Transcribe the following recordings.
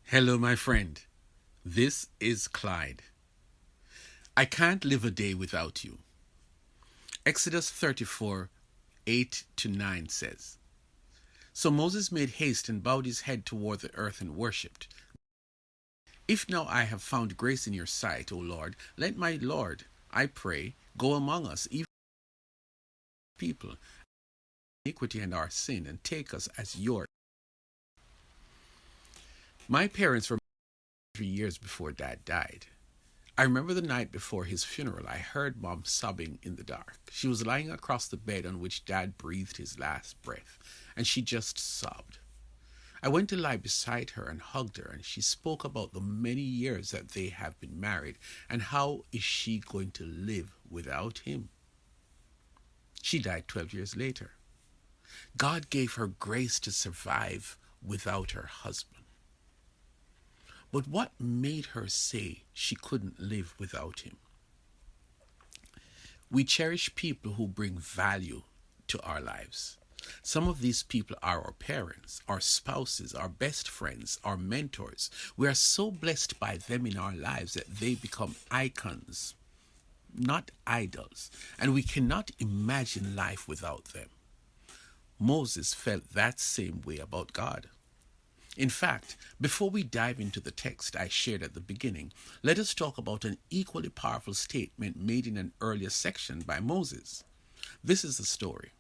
Hello, my friend. This is Clyde. I can't live a day without you. Exodus 34 8 to 9 says, So Moses made haste and bowed his head toward the earth and worshipped. If now I have found grace in your sight, O Lord, let my Lord, I pray, go among us, even people, iniquity and our sin, and take us as your. My parents were 3 years before Dad died. I remember the night before his funeral, I heard Mom sobbing in the dark. She was lying across the bed on which Dad breathed his last breath, and she just sobbed. I went to lie beside her and hugged her, and she spoke about the many years that they have been married and how is she going to live without him. She died 12 years later. God gave her grace to survive without her husband. But what made her say she couldn't live without him? We cherish people who bring value to our lives. Some of these people are our parents, our spouses, our best friends, our mentors. We are so blessed by them in our lives that they become icons, not idols, and we cannot imagine life without them. Moses felt that same way about God. In fact, before we dive into the text I shared at the beginning, let us talk about an equally powerful statement made in an earlier section by Moses. This is the story.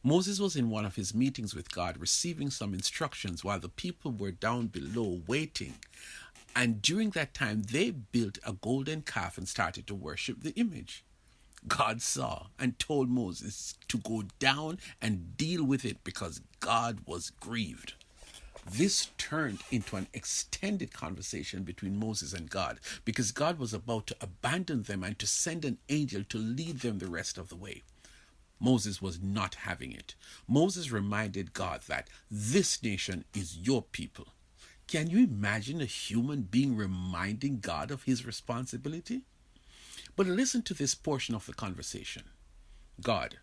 Moses was in one of his meetings with God receiving some instructions while the people were down below waiting. And during that time, they built a golden calf and started to worship the image. God saw and told Moses to go down and deal with it because God was grieved. This turned into an extended conversation between Moses and God because God was about to abandon them and to send an angel to lead them the rest of the way. Moses was not having it. Moses reminded God that this nation is your people. Can you imagine a human being reminding God of his responsibility? But listen to this portion of the conversation. God,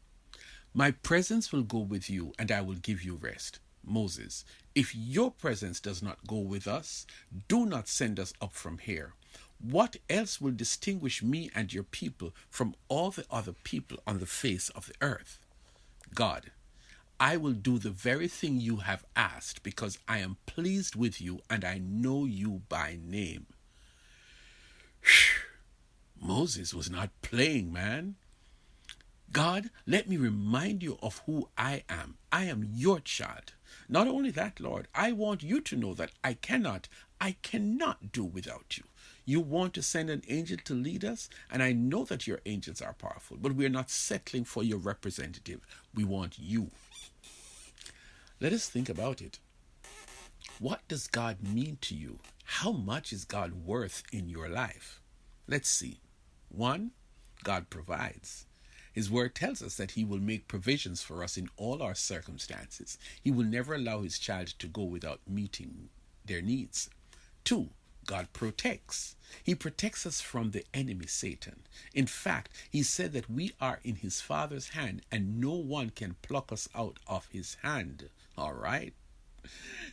my presence will go with you and I will give you rest. Moses, if your presence does not go with us, do not send us up from here. What else will distinguish me and your people from all the other people on the face of the earth? God, I will do the very thing you have asked because I am pleased with you and I know you by name. Moses was not playing, man. God, let me remind you of who I am. I am your child. Not only that, Lord, I want you to know that I cannot do without you. You want to send an angel to lead us, and I know that your angels are powerful, but we are not settling for your representative. We want you. Let us think about it. What does God mean to you? How much is God worth in your life? Let's see. 1, God provides. His word tells us that he will make provisions for us in all our circumstances. He will never allow his child to go without meeting their needs. 2, God protects. He protects us from the enemy Satan. In fact, he said that we are in his Father's hand and no one can pluck us out of his hand. All right.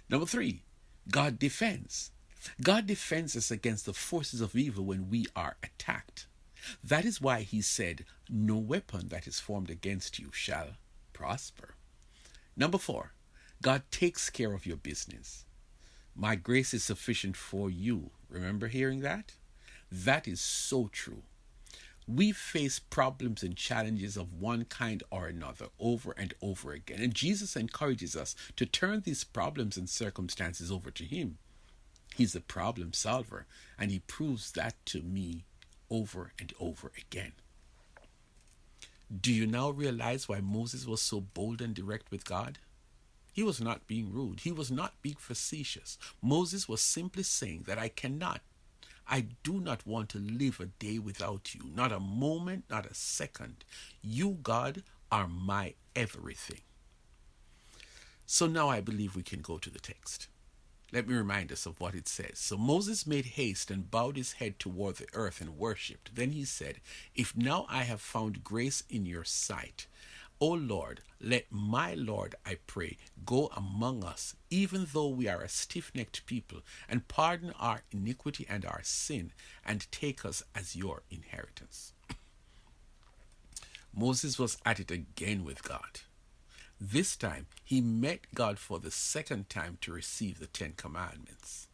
Number 3, God defends. God defends us against the forces of evil when we are attacked. That is why he said, no weapon that is formed against you shall prosper. Number 4, God takes care of your business. My grace is sufficient for you. Remember hearing that? That is so true. We face problems and challenges of one kind or another over and over again. And Jesus encourages us to turn these problems and circumstances over to him. He's a problem solver, and he proves that to me over and over again. Do you now realize why Moses was so bold and direct with God? He was not being rude. He was not being facetious. Moses was simply saying that I do not want to live a day without you. Not a moment, not a second. You, God, are my everything. So now I believe we can go to the text. Let me remind us of what it says. So Moses made haste and bowed his head toward the earth and worshipped. Then he said, if now I have found grace in your sight, O Lord, let my Lord, I pray, go among us, even though we are a stiff-necked people, and pardon our iniquity and our sin, and take us as your inheritance. Moses was at it again with God. This time, he met God for the second time to receive the 10 Commandments.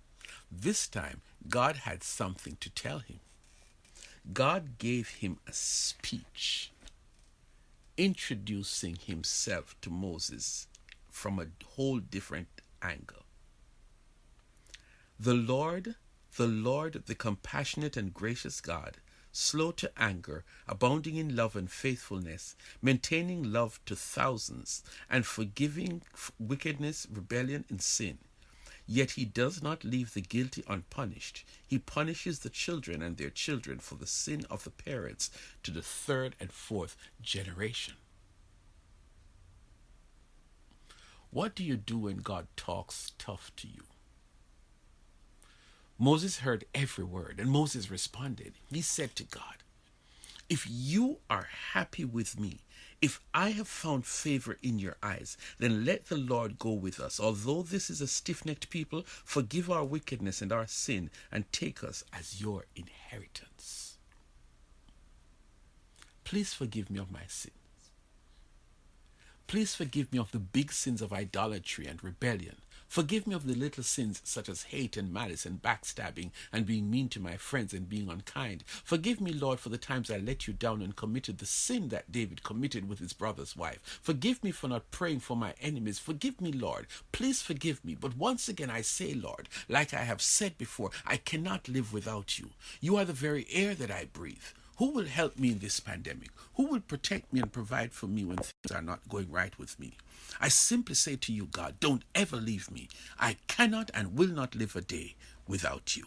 This time, God had something to tell him. God gave him a speech introducing himself to Moses from a whole different angle. The Lord, the compassionate and gracious God, slow to anger, abounding in love and faithfulness, maintaining love to thousands, and forgiving wickedness, rebellion, and sin. Yet he does not leave the guilty unpunished. He punishes the children and their children for the sin of the parents to the third and fourth generation. What do you do when God talks tough to you? Moses heard every word, and Moses responded. He said to God, if you are happy with me, if I have found favor in your eyes, then let the Lord go with us. Although this is a stiff-necked people, forgive our wickedness and our sin, and take us as your inheritance. Please forgive me of my sins. Please forgive me of the big sins of idolatry and rebellion. Forgive me of the little sins such as hate and malice and backstabbing and being mean to my friends and being unkind. Forgive me, Lord, for the times I let you down and committed the sin that David committed with his brother's wife. Forgive me for not praying for my enemies. Forgive me, Lord. Please forgive me. But once again I say, Lord, like I have said before, I cannot live without you. You are the very air that I breathe. Who will help me in this pandemic? Who will protect me and provide for me when things are not going right with me? I simply say to you, God, don't ever leave me. I cannot and will not live a day without you.